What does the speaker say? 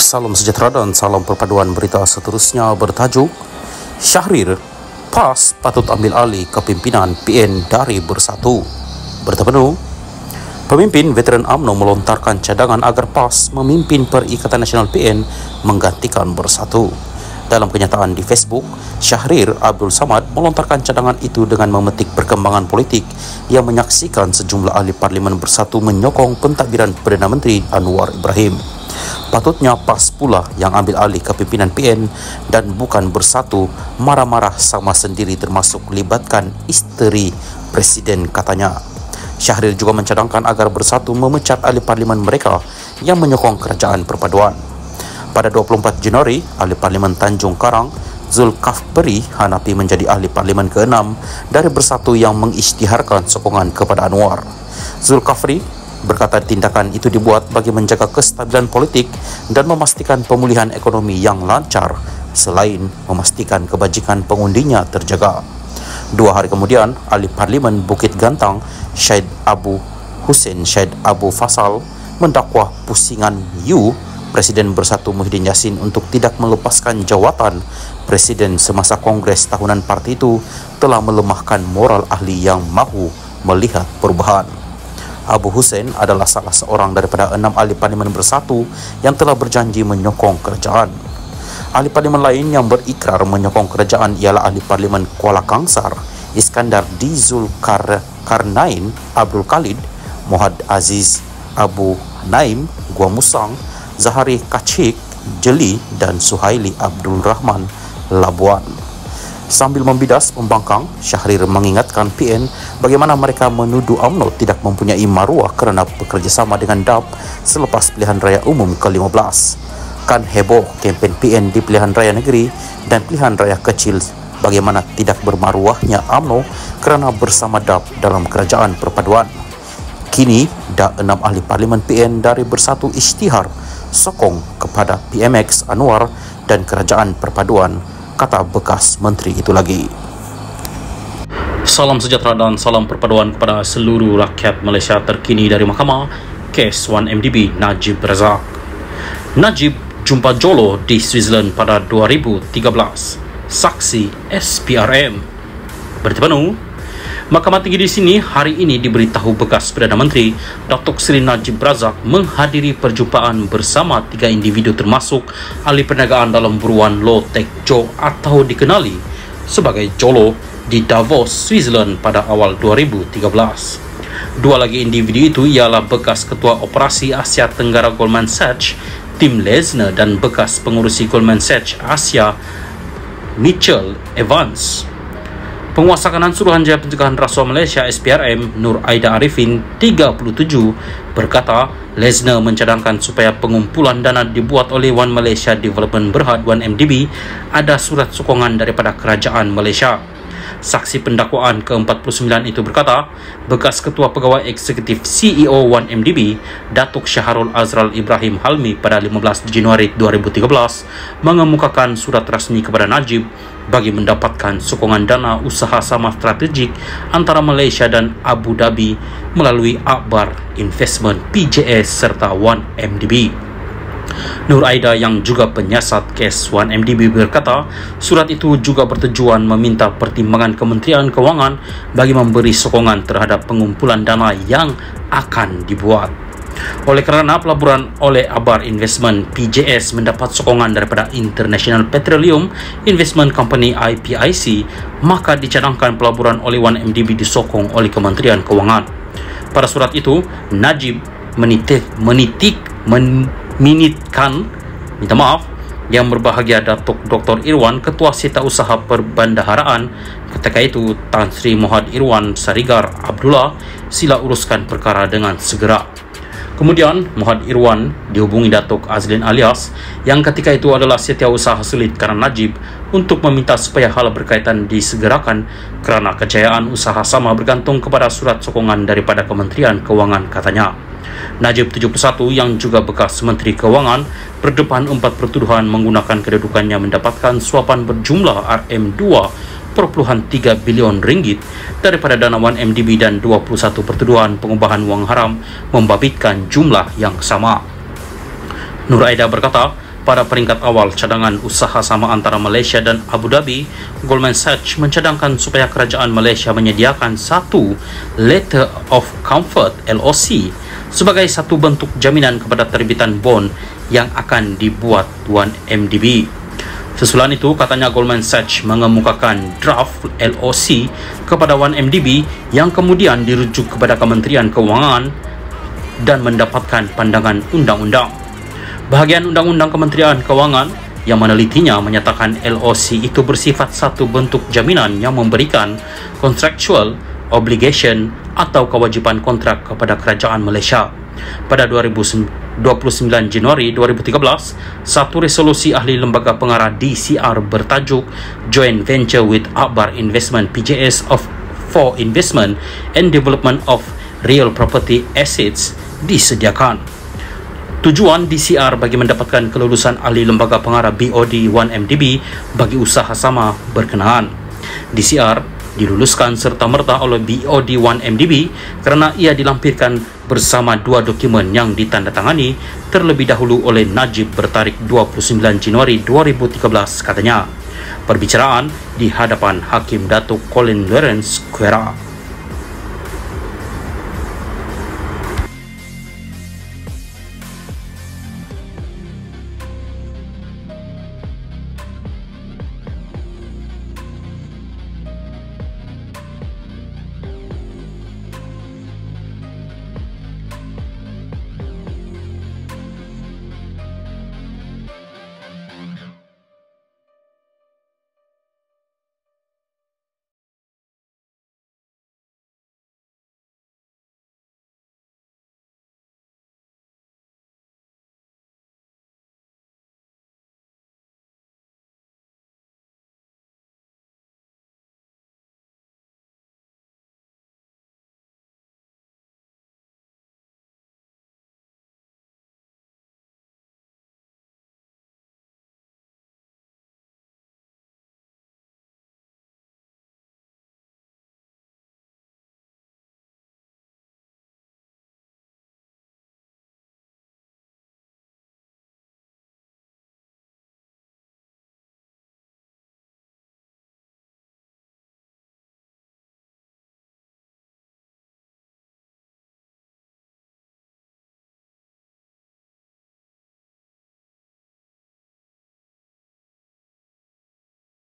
Salam sejahtera dan salam perpaduan berita seterusnya bertajuk Syahrir, PAS patut ambil alih kepimpinan PN dari Bersatu. Berita penuh, pemimpin veteran UMNO melontarkan cadangan agar PAS memimpin Perikatan Nasional PN menggantikan Bersatu. Dalam kenyataan di Facebook, Syahrir Abdul Samad melontarkan cadangan itu dengan memetik perkembangan politik yang menyaksikan sejumlah ahli parlimen Bersatu menyokong pentadbiran Perdana Menteri Anwar Ibrahim. Patutnya PAS pula yang ambil alih kepimpinan PN dan bukan Bersatu marah-marah sama sendiri, termasuk libatkan isteri Presiden, katanya. Syahrir juga mencadangkan agar Bersatu memecat ahli parlimen mereka yang menyokong kerajaan perpaduan. Pada 24 Januari, ahli parlimen Tanjung Karang Zulkafli Hanafi menjadi ahli parlimen ke-6 dari Bersatu yang mengisytiharkan sokongan kepada Anwar. Zulkafli berkata tindakan itu dibuat bagi menjaga kestabilan politik dan memastikan pemulihan ekonomi yang lancar, selain memastikan kebajikan pengundinya terjaga. 2 hari kemudian, ahli parlimen Bukit Gantang Syed Abu Hussein Syed Abu Fasal mendakwa pusingan U Presiden Bersatu Muhyiddin Yassin untuk tidak melepaskan jawatan Presiden semasa Kongres tahunan parti itu telah melemahkan moral ahli yang mahu melihat perubahan. Abu Hussein adalah salah seorang daripada 6 ahli parlimen Bersatu yang telah berjanji menyokong kerajaan. Ahli parlimen lain yang berikrar menyokong kerajaan ialah ahli parlimen Kuala Kangsar Iskandar D. Zulkarnain Abdul Khalid, Muhammad Aziz Abu Naim Gua Musang, Zahari Kacik Jeli dan Suhaili Abdul Rahman Labuan. Sambil membidas pembangkang, Syahrir mengingatkan PN bagaimana mereka menuduh UMNO tidak mempunyai maruah kerana bekerjasama dengan DAP selepas pilihan raya umum ke-15. Kan heboh kempen PN di pilihan raya negeri dan pilihan raya kecil, bagaimana tidak bermaruahnya UMNO kerana bersama DAP dalam kerajaan perpaduan. Kini, dah 6 ahli parlimen PN dari Bersatu isytihar sokong kepada PMX Anwar dan kerajaan perpaduan, kata bekas menteri itu lagi. Salam sejahtera dan salam perpaduan kepada seluruh rakyat Malaysia. Terkini dari Mahkamah, kes 1MDB Najib Razak. Najib jumpa Jolo di Switzerland pada 2013. Saksi SPRM. Berita penuh, Mahkamah Tinggi di sini hari ini diberitahu bekas Perdana Menteri Datuk Seri Najib Razak menghadiri perjumpaan bersama 3 individu termasuk ahli perniagaan dalam buruan Lo Tek Jo atau dikenali sebagai Jolo di Davos, Switzerland pada awal 2013. 2 lagi individu itu ialah bekas Ketua Operasi Asia Tenggara Goldman Sachs Tim Lesner dan bekas pengurusi Goldman Sachs Asia Mitchell Evans. Penguasa Kanan Suruhanjaya Pencegahan Rasuah Malaysia SPRM Nur Aida Arifin 37 berkata Lesner mencadangkan supaya pengumpulan dana dibuat oleh One Malaysia Development Berhad 1MDB ada surat sokongan daripada kerajaan Malaysia. Saksi pendakwaan ke-49 itu berkata bekas Ketua Pegawai Eksekutif CEO 1MDB Datuk Syahrul Azral Ibrahim Halmi pada 15 Januari 2013 mengemukakan surat rasmi kepada Najib bagi mendapatkan sokongan dana usaha sama strategik antara Malaysia dan Abu Dhabi melalui Akbar Investment PJS serta 1MDB. Nur Aida yang juga penyiasat kes 1MDB berkata surat itu juga bertujuan meminta pertimbangan Kementerian Kewangan bagi memberi sokongan terhadap pengumpulan dana yang akan dibuat. Oleh kerana pelaburan oleh Akbar Investment PJS mendapat sokongan daripada International Petroleum Investment Company IPIC, maka dicadangkan pelaburan oleh 1MDB disokong oleh Kementerian Kewangan. Pada surat itu, Najib minta maaf yang berbahagia Datuk Dr. Irwan, Ketua Setiausaha Perbendaharaan ketika itu Tan Sri Muhammad Irwan Sarigar Abdullah sila uruskan perkara dengan segera. Kemudian Muhammad Irwan dihubungi Datuk Azlin Alias yang ketika itu adalah setiausaha Selit kerana Najib untuk meminta supaya hal berkaitan disegerakan kerana kejayaan usaha sama bergantung kepada surat sokongan daripada Kementerian Kewangan, katanya. Najib 71 yang juga bekas Menteri Kewangan berdepan 4 pertuduhan menggunakan kedudukannya mendapatkan suapan berjumlah RM2.3 bilion ringgit daripada dana 1MDB dan 21 pertuduhan pengubahan wang haram membabitkan jumlah yang sama. Nur Aida berkata, Pada peringkat awal cadangan usaha sama antara Malaysia dan Abu Dhabi, Goldman Sachs mencadangkan supaya kerajaan Malaysia menyediakan satu Letter of Comfort (LOC) sebagai satu bentuk jaminan kepada terbitan bond yang akan dibuat 1MDB. Sesulan itu, katanya Goldman Sachs mengemukakan draft LOC kepada 1MDB yang kemudian dirujuk kepada Kementerian Keuangan dan mendapatkan pandangan undang-undang. Bahagian Undang-Undang Kementerian Keuangan yang menelitinya menyatakan LOC itu bersifat satu bentuk jaminan yang memberikan contractual obligation atau kewajipan kontrak kepada kerajaan Malaysia. Pada 29 Januari 2013, satu resolusi ahli lembaga pengarah DCR bertajuk Joint Venture with Akbar Investment PJS for Investment and Development of Real Property Assets disediakan. Tujuan DCR bagi mendapatkan kelulusan ahli lembaga pengarah BOD 1MDB bagi usaha sama berkenaan. DCR diluluskan serta-merta oleh BOD 1MDB kerana ia dilampirkan bersama dua dokumen yang ditandatangani terlebih dahulu oleh Najib bertarikh 29 Januari 2013, katanya. Perbicaraan di hadapan Hakim Datuk Colin Lawrence Quera.